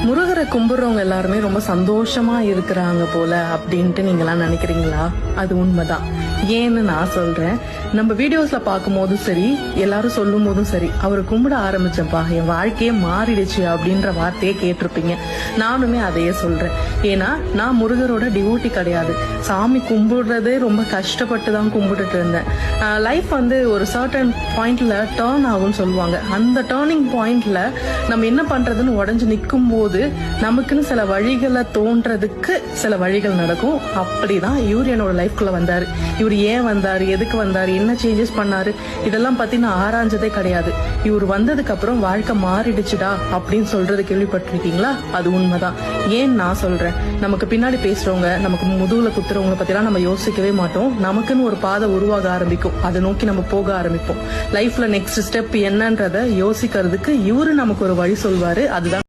முருகரை கும்பிடுறவங்க எல்லாருமே ரொம்ப சந்தோஷமா இருக்கிறாங்க போல அப்படின்ட்டு நீங்களாம் நினைக்கிறீங்களா? அது உண்மைதான். ஏன்னு நான் சொல்றேன். நம்ம வீடியோஸ்ல பார்க்கும் போதும் சரி, எல்லாரும் சொல்லும் போதும் சரி, அவரை கும்பிட ஆரம்பிச்சப்பா என் வாழ்க்கையே மாறிடுச்சு அப்படின்ற வார்த்தையே கேட்டிருப்பீங்க. நானுமே அதையே சொல்றேன். ஏன்னா நான் முருகரோட டிவோட்டி கிடையாது. சாமி கும்பிடுறதே ரொம்ப கஷ்டப்பட்டு தான் கும்பிட்டுட்டு இருந்தேன். லைஃப் ஒரு சர்டன் பாயிண்ட்ல டேர்ன் ஆகும்னு சொல்லுவாங்க. அந்த டேர்னிங் பாயிண்ட்ல நம்ம என்ன பண்றதுன்னு உடஞ்சு நிற்கும் போது நமக்குன்னு சில வழிகளை தோன்றதுக்கு சில வழிகள் நடக்கும். அப்படிதான் இவர் என்னோட லைஃப்குள்ள வந்தாரு. இவர் ஏன் வந்தாரு, எதுக்கு வந்தாரு, என்ன சேஞ்சஸ் பண்ணாரு, இதெல்லாம் பத்தி நான் ஆராய்ஞ்சதே கிடையாது. இவர் வந்ததுக்கு அப்புறம் வாழ்க்கை மாறிடுச்சுடா அப்படின்னு சொல்றது கேள்விப்பட்டிருக்கீங்களா? அது உண்மைதான். ஏன் நான் சொல்றேன், நமக்கு பின்னாடி பேசுறவங்க, நமக்கு முதுகுல குத்துறவங்களை பத்தி எல்லாம் நம்ம யோசிக்கவே மாட்டோம். நமக்குன்னு ஒரு பாதை உருவாக ஆரம்பிக்கும். அதை நோக்கி நம்ம போக ஆரம்பிப்போம். லைஃப்ல நெக்ஸ்ட் ஸ்டெப் என்னன்றத யோசிக்கிறதுக்கு இவரு நமக்கு ஒரு வழி சொல்வாரு. அதுதான்